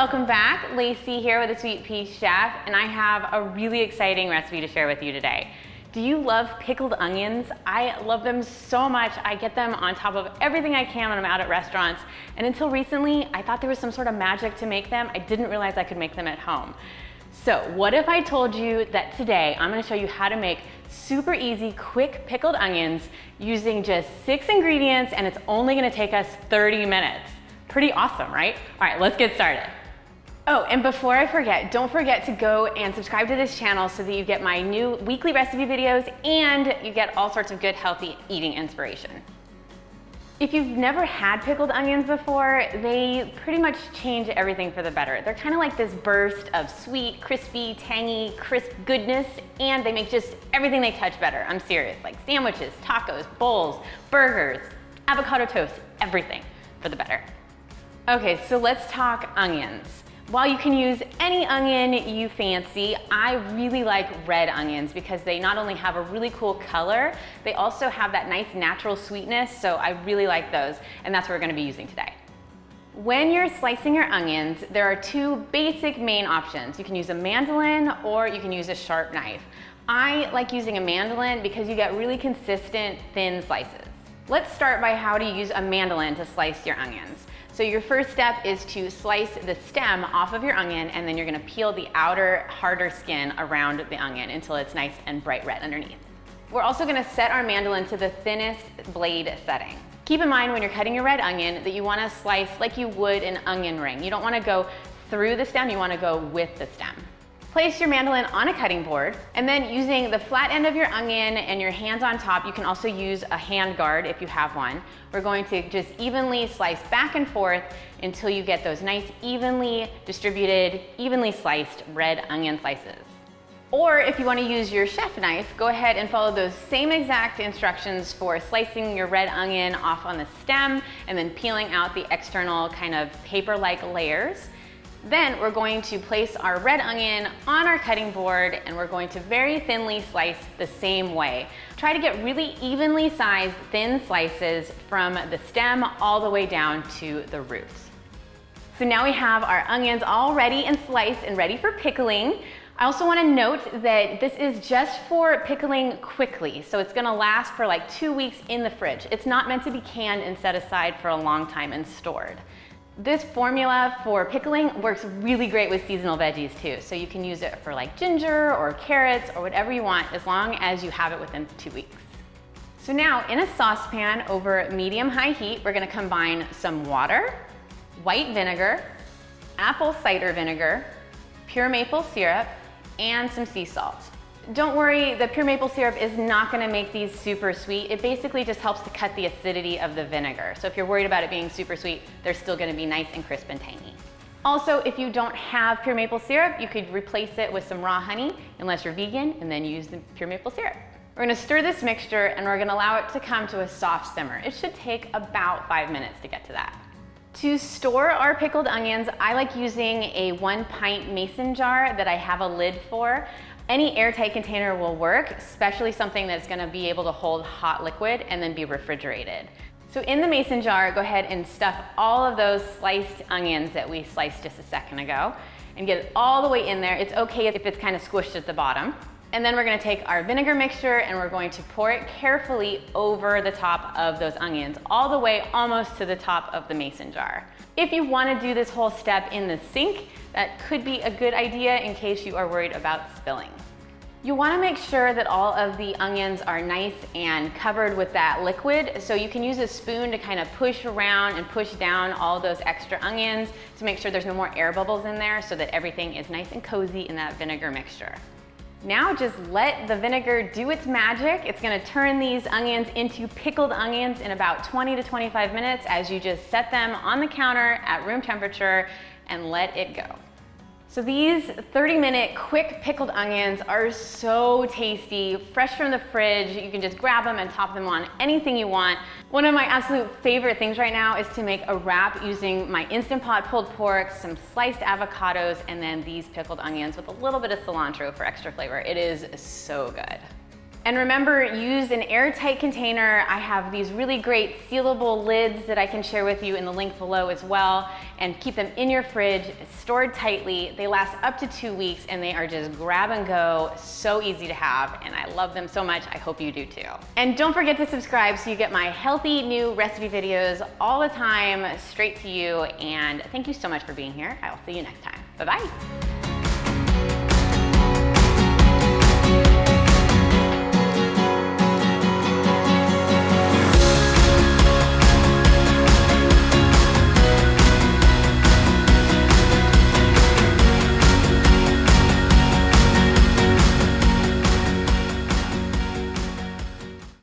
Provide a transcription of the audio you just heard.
welcome back. Lacey here with the Sweet Pea Chef, and I have a really exciting recipe to share with you today. Do you love pickled onions? I love them so much. I get them on top of everything I can when I'm out at restaurants, and until recently, I thought there was some sort of magic to make them. I didn't realize I could make them at home. So what if I told you that today I'm gonna show you how to make super easy, quick pickled onions using just 6 ingredients, and it's only gonna take us 30 minutes. Pretty awesome, right? All right, let's get started. Oh, and before I forget, don't forget to go and subscribe to this channel so that you get my new weekly recipe videos and you get all sorts of good, healthy eating inspiration. If you've never had pickled onions before, they pretty much change everything for the better. They're kind of like this burst of sweet, crispy, tangy, crisp goodness, and they make just everything they touch better. I'm serious, like sandwiches, tacos, bowls, burgers, avocado toast, everything for the better. Okay, so let's talk onions. While you can use any onion you fancy, I really like red onions because they not only have a really cool color, they also have that nice natural sweetness, so I really like those, and that's what we're gonna be using today. When you're slicing your onions, there are 2 basic main options. You can use a mandolin or you can use a sharp knife. I like using a mandolin because you get really consistent, thin slices. Let's start by how to use a mandolin to slice your onions. So your first step is to slice the stem off of your onion, and then you're gonna peel the outer, harder skin around the onion until it's nice and bright red underneath. We're also gonna set our mandolin to the thinnest blade setting. Keep in mind when you're cutting your red onion that you wanna slice like you would an onion ring. You don't wanna go through the stem, you wanna go with the stem. Place your mandolin on a cutting board, and then using the flat end of your onion and your hands on top, you can also use a hand guard if you have one. We're going to just evenly slice back and forth until you get those nice, evenly distributed, evenly sliced red onion slices. Or if you want to use your chef knife, go ahead and follow those same exact instructions for slicing your red onion off on the stem and then peeling out the external kind of paper-like layers. Then we're going to place our red onion on our cutting board, and we're going to very thinly slice the same way. Try to get really evenly sized thin slices from the stem all the way down to the roots. So now we have our onions all ready and sliced and ready for pickling. I also want to note that this is just for pickling quickly, so it's going to last for like 2 weeks in the fridge. It's not meant to be canned and set aside for a long time and stored. This formula for pickling works really great with seasonal veggies too. So you can use it for like ginger or carrots or whatever you want, as long as you have it within 2 weeks. So now in a saucepan over medium-high heat, we're gonna combine some water, white vinegar, apple cider vinegar, pure maple syrup, and some sea salt. Don't worry, the pure maple syrup is not gonna make these super sweet. It basically just helps to cut the acidity of the vinegar. So if you're worried about it being super sweet, they're still gonna be nice and crisp and tangy. Also, if you don't have pure maple syrup, you could replace it with some raw honey, unless you're vegan, and then use the pure maple syrup. We're gonna stir this mixture and we're gonna allow it to come to a soft simmer. It should take about 5 minutes to get to that. To store our pickled onions, I like using a 1-pint mason jar that I have a lid for. Any airtight container will work, especially something that's gonna be able to hold hot liquid and then be refrigerated. So in the mason jar, go ahead and stuff all of those sliced onions that we sliced just a second ago and get it all the way in there. It's okay if it's kind of squished at the bottom. And then we're gonna take our vinegar mixture and we're going to pour it carefully over the top of those onions, all the way almost to the top of the mason jar. If you wanna do this whole step in the sink, that could be a good idea in case you are worried about spilling. You wanna make sure that all of the onions are nice and covered with that liquid, so you can use a spoon to kind of push around and push down all those extra onions to make sure there's no more air bubbles in there so that everything is nice and cozy in that vinegar mixture. Now just let the vinegar do its magic. It's gonna turn these onions into pickled onions in about 20 to 25 minutes as you just set them on the counter at room temperature and let it go. So these 30-minute quick pickled onions are so tasty, fresh from the fridge. You can just grab them and top them on anything you want. One of my absolute favorite things right now is to make a wrap using my Instant Pot pulled pork, some sliced avocados, and then these pickled onions with a little bit of cilantro for extra flavor. It is so good. And remember, use an airtight container. I have these really great sealable lids that I can share with you in the link below as well, and keep them in your fridge, stored tightly. They last up to 2 weeks and they are just grab and go, so easy to have, and I love them so much. I hope you do too. And don't forget to subscribe so you get my healthy new recipe videos all the time straight to you. And thank you so much for being here. I will see you next time. Bye-bye.